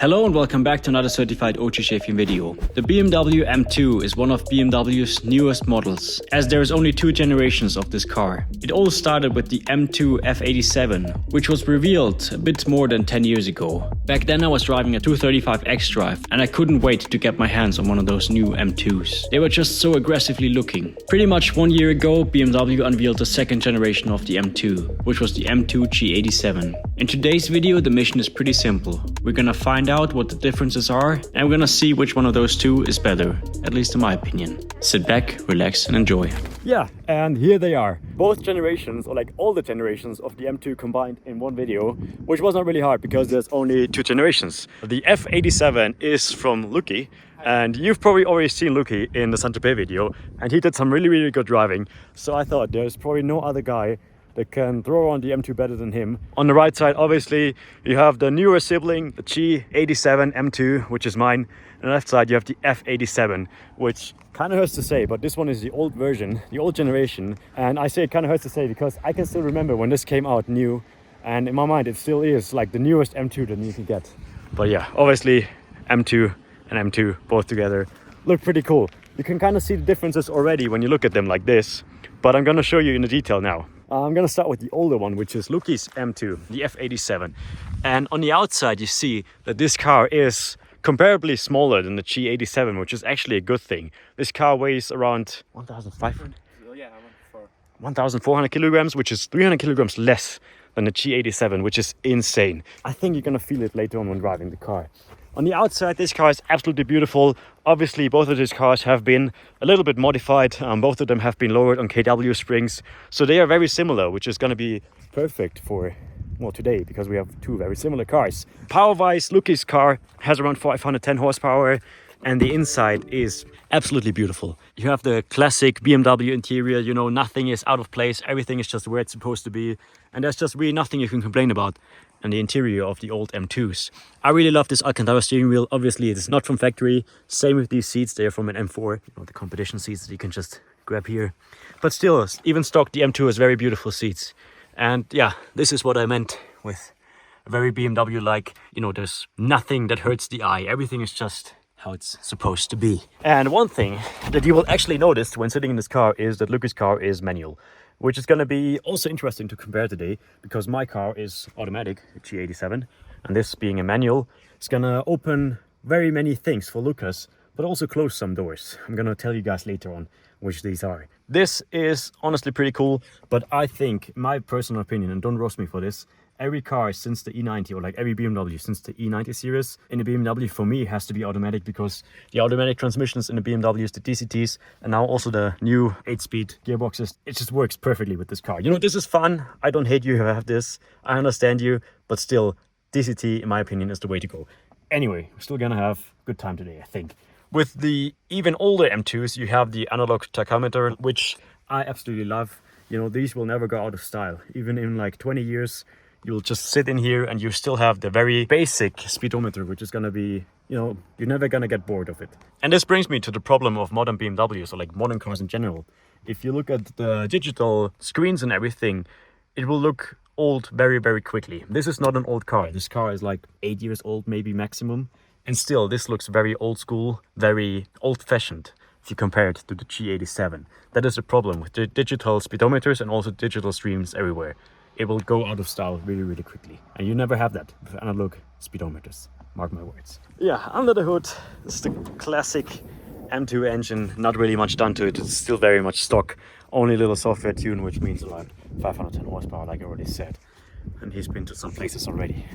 Hello and welcome back to another certified OG shaping video. The BMW M2 is one of BMW's newest models, as there is only 2 generations of this car. It all started with the M2 F87, which was revealed a bit more than 10 years ago. Back then I was driving a 235 xDrive and I couldn't wait to get my hands on one of those new M2s. They were just so aggressively looking. Pretty much 1 year ago, BMW unveiled the second generation of the M2, which was the M2 G87. In today's video, the mission is pretty simple. We're gonna find out what the differences are, and we're gonna see which one of those two is better, at least in my opinion. Sit back, relax and enjoy. Yeah, and here they are. Both generations, or like all the generations of the M2 combined in one video, which was not really hard because there's only 2 generations. The F87 is from Luki, and you've probably already seen Luki in the Saint-Tropez video, and he did some really good driving. So I thought there's probably no other guy that can throw on the M2 better than him. On the right side, obviously, you have the newer sibling, the G87 M2, which is mine. On the left side, you have the F87, which kind of hurts to say, but this one is the old version, the old generation. And I say it kind of hurts to say because I can still remember when this came out new, and in my mind, it still is like the newest M2 that you can get. But yeah, obviously, M2 and M2 both together look pretty cool. You can kind of see the differences already when you look at them like this, but I'm gonna show you in the detail now. I'm gonna start with the older one, which is Luki's M2, the F87. And on the outside, you see that this car is comparably smaller than the G87, which is actually a good thing. This car weighs around 1,400 kilograms, which is 300 kilograms less than the G87, which is insane. I think you're gonna feel it later on when driving the car. On the outside, this car is absolutely beautiful. Obviously, both of these cars have been a little bit modified. Both of them have been lowered on KW springs. So they are very similar, which is going to be perfect for, well, today, because we have 2 very similar cars. Power-wise, Luki's car has around 510 horsepower, and the inside is absolutely beautiful. You have the classic BMW interior, you know, nothing is out of place. Everything is just where it's supposed to be. And there's just really nothing you can complain about and the interior of the old M2s. I really love this Alcantara steering wheel. Obviously, it is not from factory. Same with these seats. They are from an M4. You know, the competition seats that you can just grab here. But still, even stock, the M2 has very beautiful seats. And yeah, this is what I meant with a very BMW-like, you know, there's nothing that hurts the eye. Everything is just how it's supposed to be. And one thing that you will actually notice when sitting in this car is that Luki's car is manual, which is going to be also interesting to compare today because my car is automatic, G87, and this being a manual, it's going to open very many things for Lucas, but also close some doors. I'm going to tell you guys later on which these are. This is honestly pretty cool, but I think, my personal opinion, and don't roast me for this, every car since the E90, or like every BMW since the E90 series in the BMW, for me, has to be automatic because the automatic transmissions in the BMWs, the DCTs, and now also the new 8-speed gearboxes, it just works perfectly with this car. You know, this is fun. I don't hate you who have this. I understand you, but still, DCT, in my opinion, is the way to go. Anyway, we're still gonna have a good time today, I think. With the even older M2s, you have the analog tachometer, which I absolutely love. You know, these will never go out of style. Even in like 20 years, you'll just sit in here and you still have the very basic speedometer, which is going to be, you know, you're never going to get bored of it. And this brings me to the problem of modern BMWs, or like modern cars in general. If you look at the digital screens and everything, it will look old very quickly. This is not an old car. This car is like 8 years old, maybe maximum. And still, this looks very old school, very old-fashioned if you compare it to the G87. That is the problem with the digital speedometers and also digital streams everywhere. It will go out of style really quickly. And you never have that with analog speedometers. Mark my words. Yeah, under the hood, this is the classic M2 engine. Not really much done to it. It's still very much stock. Only a little software tune, which means around 510 horsepower, like I already said. And he's been to some places already.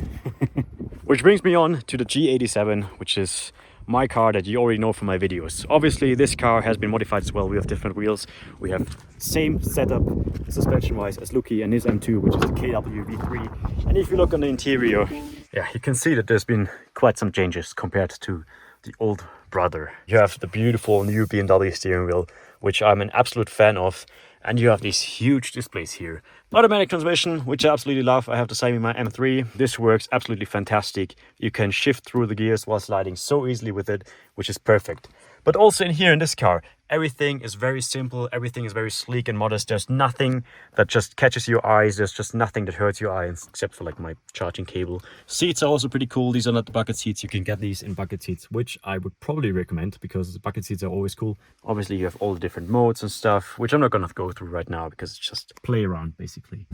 Which brings me on to the G87, which is my car that you already know from my videos. Obviously, this car has been modified as well. We have different wheels. We have same setup suspension-wise as Luki and his M2, which is the KW V3. And if you look on the interior, yeah, you can see that there's been quite some changes compared to the old brother. You have the beautiful new BMW steering wheel, which I'm an absolute fan of. And you have these huge displays here. Automatic transmission, which I absolutely love. I have the same in my M3. This works absolutely fantastic. You can shift through the gears while sliding so easily with it, which is perfect. But also in here in this car, Everything is very simple, everything is very sleek and modest. There's nothing that just catches your eyes, there's just nothing that hurts your eyes, except for like my charging cable. Seats are also pretty cool. These are not the bucket seats. You can get these in bucket seats, which I would probably recommend because the bucket seats are always cool. Obviously you have all the different modes and stuff, which I'm not gonna go through right now because it's just play around basically.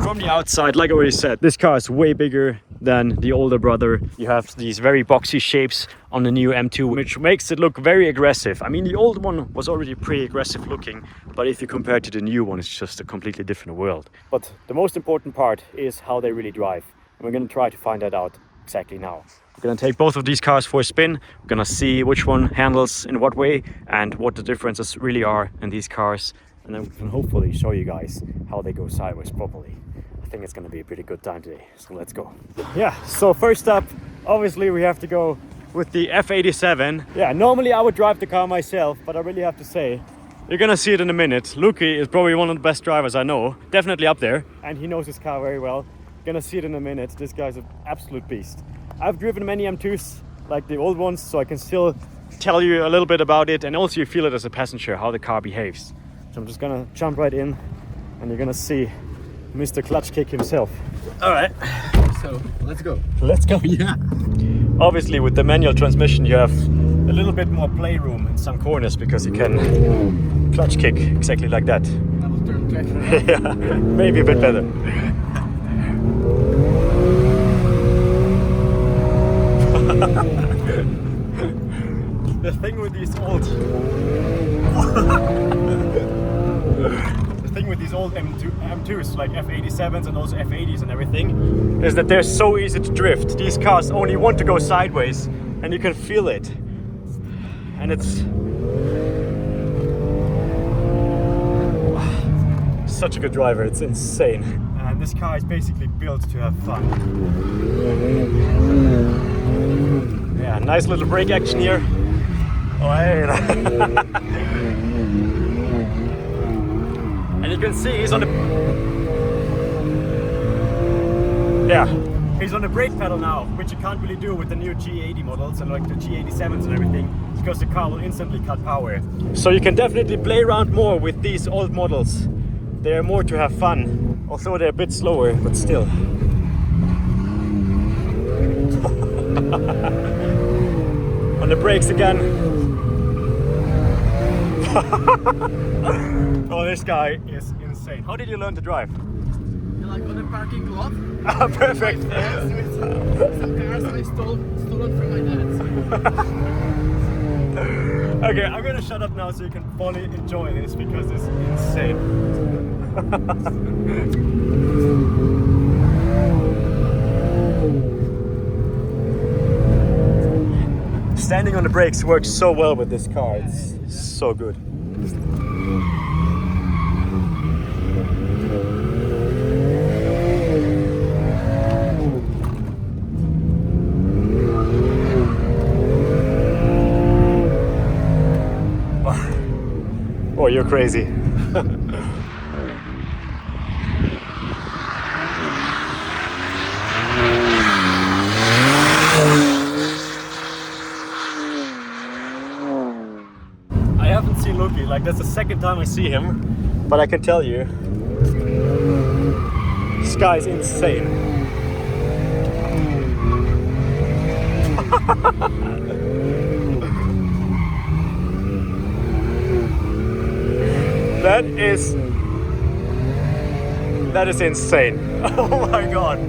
From the outside, like I already said, this car is way bigger than the older brother. You have these very boxy shapes on the new M2, which makes it look very aggressive. I mean, the old one was already pretty aggressive looking, but if you compare it to the new one, it's just a completely different world. But the most important part is how they really drive. And we're gonna try to find that out exactly now. We're gonna take both of these cars for a spin. We're gonna see which one handles in what way and what the differences really are in these cars. And then we can hopefully show you guys how they go sideways properly. I think it's gonna be a pretty good time today, so let's go. Yeah, so first up, obviously we have to go with the F87. Yeah, normally I would drive the car myself, but I really have to say, you're gonna see it in a minute. Luki is probably one of the best drivers I know, definitely up there. And he knows his car very well. Gonna see it in a minute. This guy's an absolute beast. I've driven many M2s, like the old ones, so I can still tell you a little bit about it, and also you feel it as a passenger, how the car behaves. So I'm just gonna jump right in, and you're gonna see Mr. Clutch Kick himself. All right. So let's go. Let's go. Yeah. Obviously with the manual transmission you have a little bit more playroom in some corners because you can clutch kick exactly like that. I will turn clutch around. Yeah, maybe a bit better. The thing with these old M2s like F87s and also F80s and everything is that they're so easy to drift. These cars only want to go sideways and you can feel it. And it's such a good driver, it's insane. And this car is basically built to have fun. Yeah, nice little brake action here. Oh, hey. And you can see he's on the... Yeah, he's on the brake pedal now, which you can't really do with the new G80 models and like the G87s and everything, because the car will instantly cut power. So you can definitely play around more with these old models. They're more to have fun, although they're a bit slower, but still. On the brakes again. Oh, this guy is insane. How did you learn to drive? Like on a parking lot. Ah, perfect. With some cars I stolen from my dad. Okay, I'm gonna shut up now so you can fully enjoy this because it's insane. Standing on the brakes works so well with this car. It's so good. Oh, you're crazy. I haven't seen Luki, like that's the second time I see him, but I can tell you, this guy is insane. That is insane. Oh my god.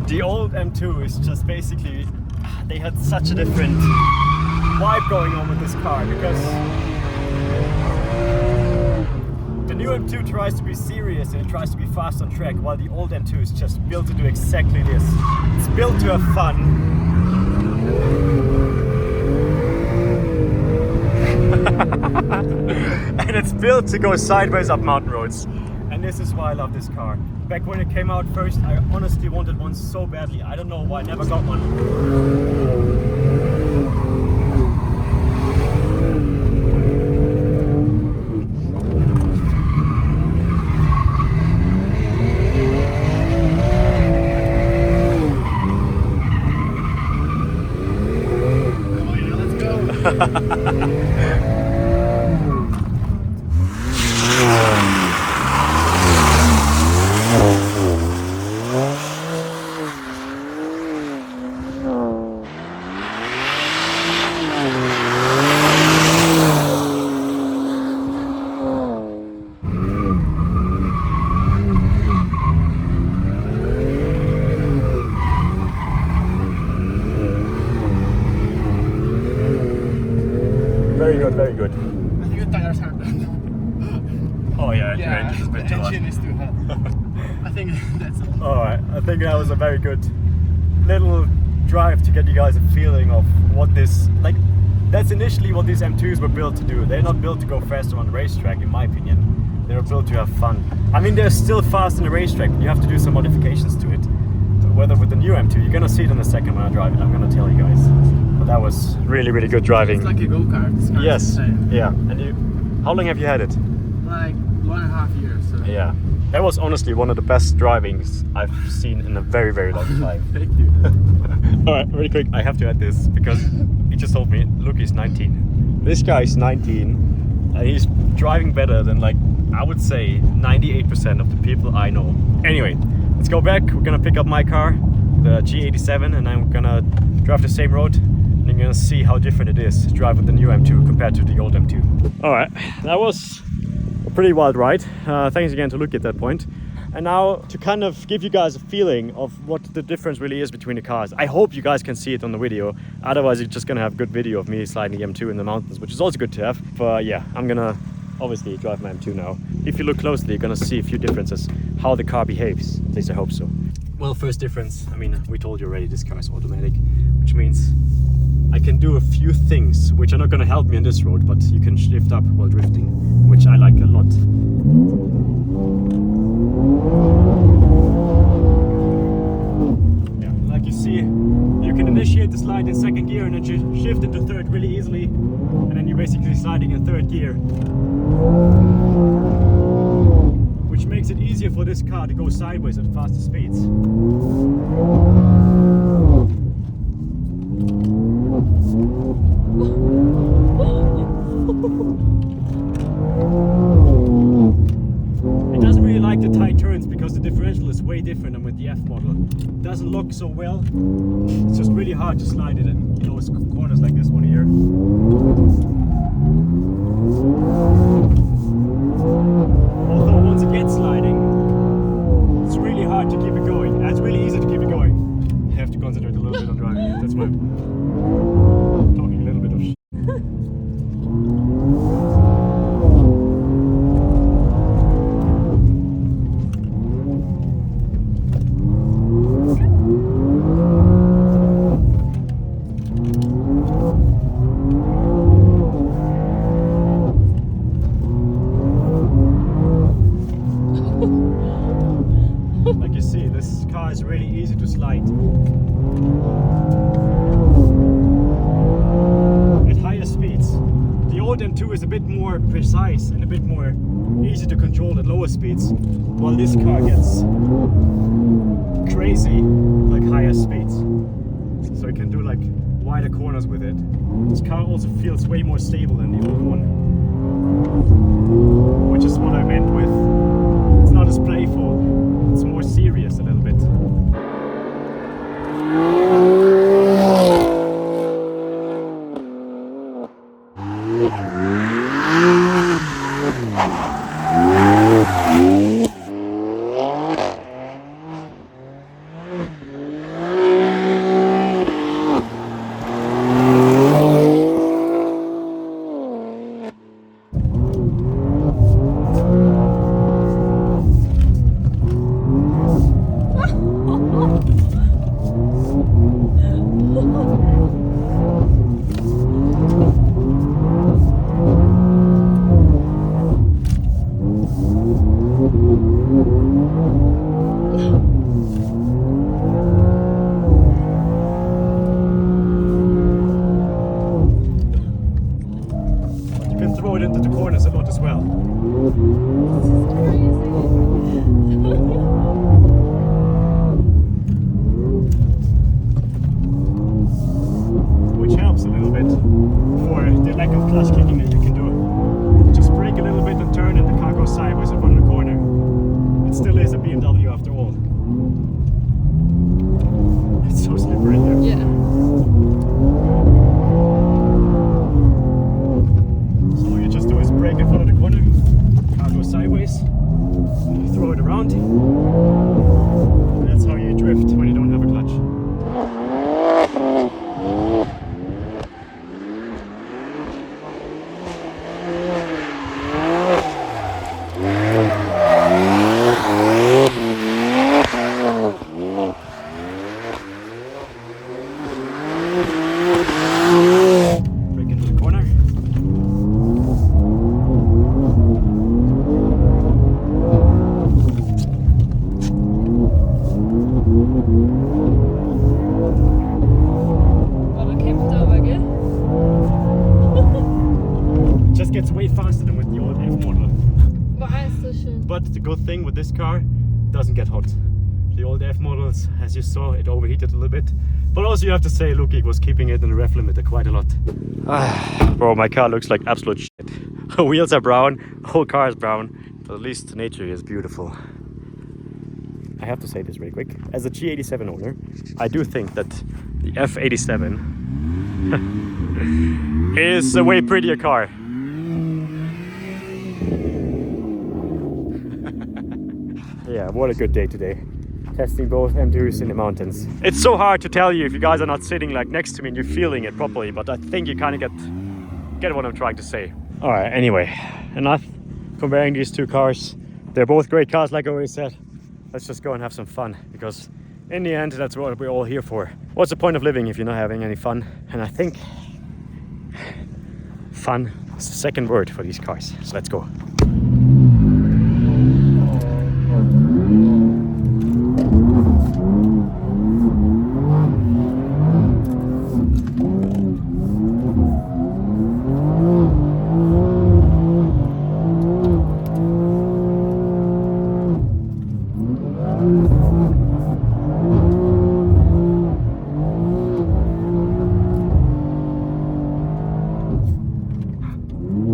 The old M2 is just basically, they had such a different vibe going on with this car because the new M2 tries to be serious and it tries to be fast on track, while the old M2 is just built to do exactly this. It's built to have fun. And it's built to go sideways up mountain roads. And this is why I love this car. Back when it came out first, I honestly wanted one so badly. I don't know why I never got one. Very good, very good. I think the tires are done. Oh yeah, Yeah, your engine is a bit the too hot. engine is too hot. I think that's all. Alright, I think that was a very good little drive to get you guys a feeling of what this, like, that's initially what these M2s were built to do. They're not built to go faster on the racetrack, in my opinion. They were built to have fun. I mean, they're still fast on the racetrack, but you have to do some modifications to it. Whether with the new M2, you're gonna see it in a second when I drive it, I'm gonna tell you guys. But that was really, really good driving. It's like a go-kart. This car is Yes, insane. yeah. And you, how long have you had it? Like 1.5 years. So. Yeah. That was honestly one of the best drivings I've seen in a very, very long time. Thank you. Alright, really quick, I have to add this because he just told me, look, he's 19. This guy's 19 and he's driving better than, like, I would say 98% of the people I know. Anyway, let's go back. We're gonna pick up my car, the G87, and I'm gonna drive the same road and you're gonna see how different it is to drive with the new M2 compared to the old M2. Alright, that was a pretty wild ride. Thanks again to Luke at that point. And now to kind of give you guys a feeling of what the difference really is between the cars. I hope you guys can see it on the video. Otherwise you're just gonna have a good video of me sliding the M2 in the mountains, which is also good to have. But yeah, I'm gonna obviously drive my M2 now. If you look closely, you're gonna see a few differences, how the car behaves. At least I hope so. Well, first difference, I mean, we told you already, this car is automatic, which means I can do a few things which are not gonna help me on this road, but you can shift up while drifting, which I like a lot. Yeah, like you see, you can initiate the slide in second gear and then shift into third really easily, and then you're basically sliding in third gear, which makes it easier for this car to go sideways at faster speeds. It doesn't really like the tight turns because the differential is way different than with the F model. It doesn't look so well. It's just really hard to slide it in, you know, corners like this one here. Although once it gets sliding, it's really hard to keep it going. It's really easy to keep it going. You have to concentrate a little bit on driving it. That's why I'm talking a little bit of shit. Like you see, this car is really easy to slide. At higher speeds. The old M2 is a bit more precise and a bit more easy to control at lower speeds, while this car gets crazy like higher speeds. So you can do like wider corners with it. This car also feels way more stable than the old one, which is what I meant with it's not as playful. It's more serious a little bit. You can throw it into the corners a lot as well. Which helps a little bit for for the lack of clutch kicking that you can do. Just brake a little bit and turn and the car goes sideways in front of the corner. It still is a BMW after all. It's so slippery here. Yeah. So all you just do is brake in front of the corner, car goes sideways, you throw it around. And that's how you drift when you don't have a clutch. Brake into the corner. Aber kämpft aber, gell? Just gets way faster than with the old F model. War ist so schön. But the good thing with this car, it doesn't get hot. The old F models, as you saw, it overheated a little bit. But also you have to say Luki was keeping it in the ref limiter quite a lot. Bro, my car looks like absolute shit. Wheels are brown, whole car is brown, but at least nature is beautiful. I have to say this really quick. As a G87 owner, I do think that the F87 is a way prettier car. Yeah, what a good day today. Testing both M2s in the mountains. It's so hard to tell you if you guys are not sitting like next to me and you're feeling it properly, but I think you kind of get what I'm trying to say. All right, anyway, enough comparing these two cars. They're both great cars, like I already said. Let's just go and have some fun, because in the end, that's what we're all here for. What's the point of living if you're not having any fun? And I think fun is the second word for these cars. So let's go.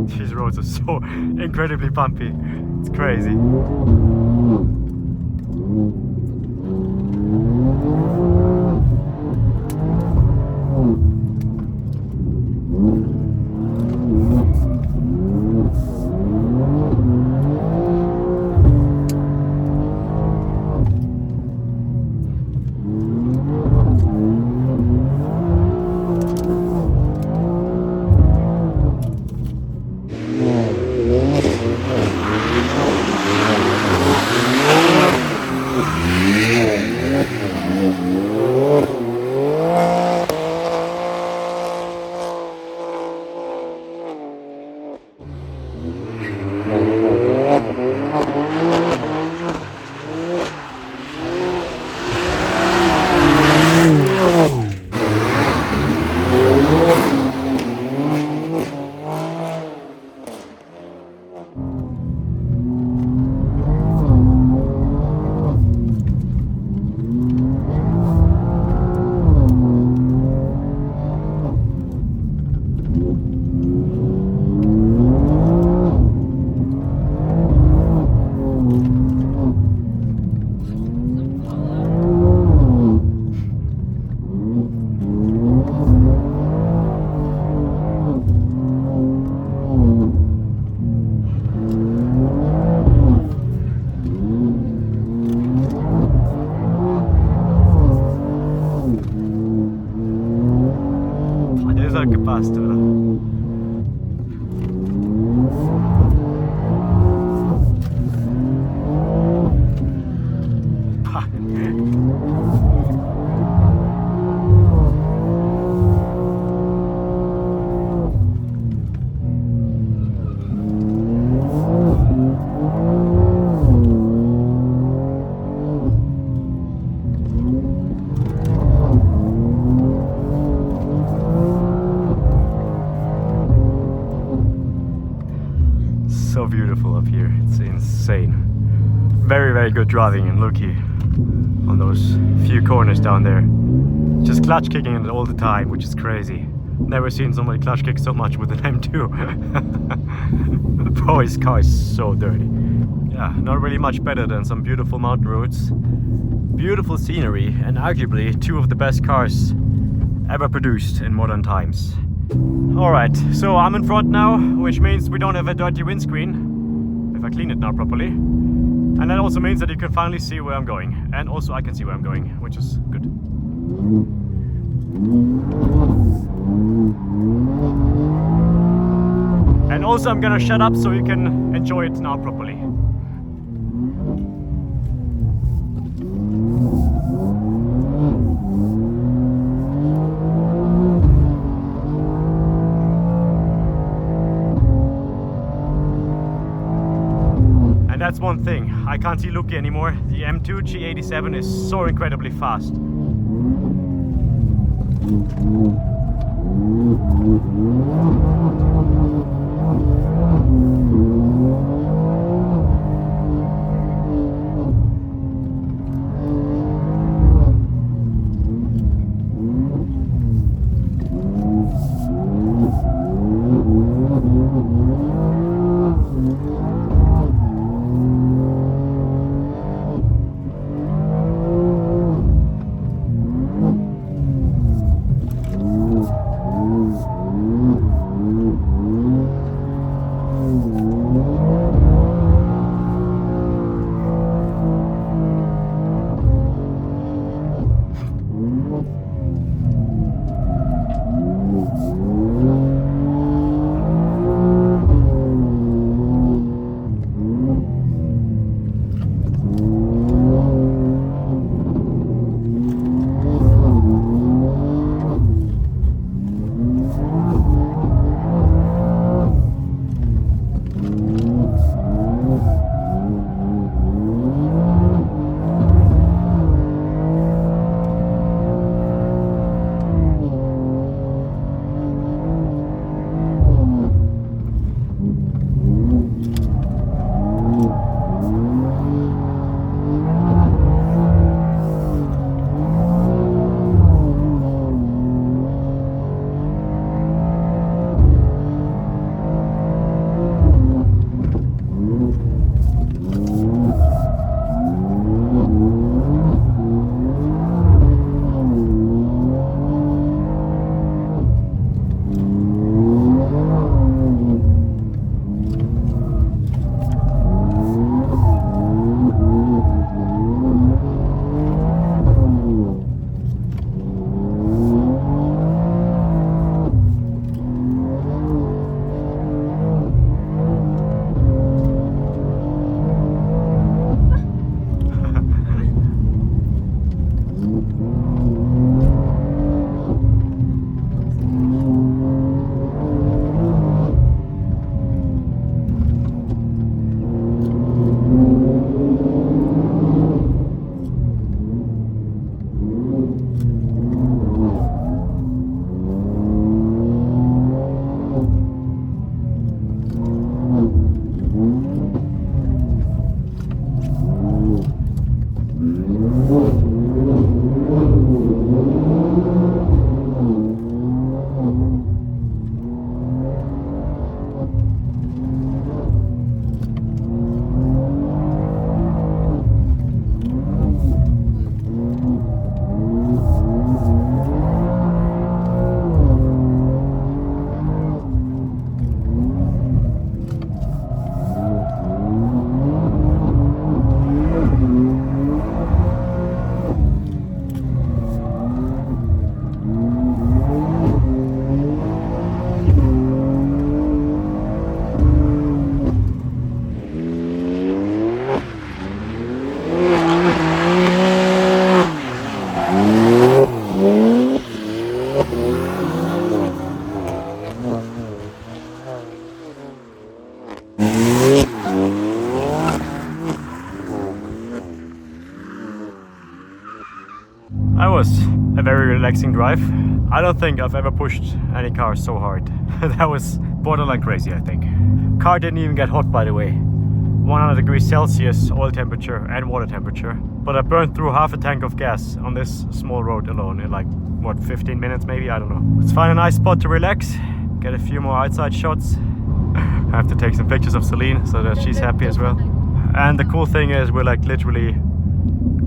These roads are so incredibly bumpy. It's crazy. hat gepasst, oder? So beautiful up here, it's insane. Very, very good driving, and looky on those few corners down there. Just clutch kicking it all the time, which is crazy. Never seen somebody clutch kick so much with an M2. Bro, his car is so dirty. Yeah, not really much better than some beautiful mountain roads, beautiful scenery, and arguably two of the best cars ever produced in modern times. Alright, so I'm in front now, which means we don't have a dirty windscreen, if I clean it now properly. And that also means that you can finally see where I'm going. And also I can see where I'm going, which is good. And also I'm gonna shut up so you can enjoy it now properly. That's one thing, I can't see Luki anymore. The M2 G87 is so incredibly fast. That was a very relaxing drive. I don't think I've ever pushed any car so hard. That was borderline crazy, I think. Car didn't even get hot, by the way. 100 degrees Celsius oil temperature and water temperature. But I burned through half a tank of gas on this small road alone in like what, 15 minutes maybe, I don't know. Let's find a nice spot to relax, get a few more outside shots. I have to take some pictures of Celine so that she's happy as well. And the cool thing is we're like literally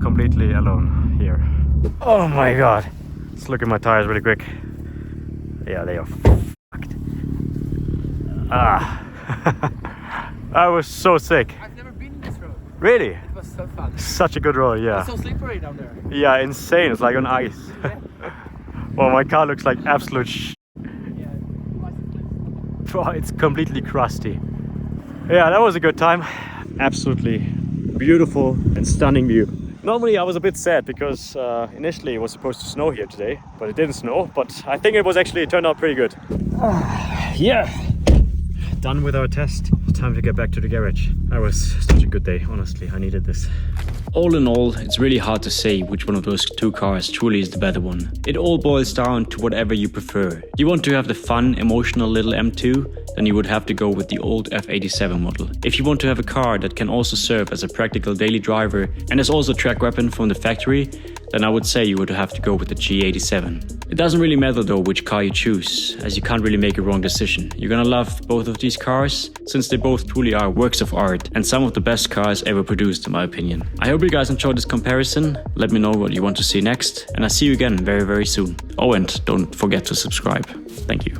completely alone here. Oh my god. Let's look at my tires really quick. Yeah, they are fucked. I was so sick. I've never been in this road. Really? It was so fun. Such a good road, yeah. It's so slippery down there. Yeah, insane. It's like on ice. Well, my car looks like absolute Oh, it's completely crusty. Yeah, that was a good time. Absolutely beautiful and stunning view. Normally I was a bit sad because initially it was supposed to snow here today, but it didn't snow. But I think it turned out pretty good. Yeah, done with our test. Time to get back to the garage. That was such a good day, honestly. I needed this. All in all, it's really hard to say which one of those two cars truly is the better one. It all boils down to whatever you prefer. You want to have the fun, emotional little M2, then you would have to go with the old F87 model. If you want to have a car that can also serve as a practical daily driver and is also a track weapon from the factory, then I would say you would have to go with the G87. It doesn't really matter though which car you choose, as you can't really make a wrong decision. You're gonna love both of these cars, since they both truly are works of art and some of the best cars ever produced in my opinion. I hope you guys enjoyed this comparison. Let me know what you want to see next, and I'll see you again very soon. Oh, and don't forget to subscribe. Thank you.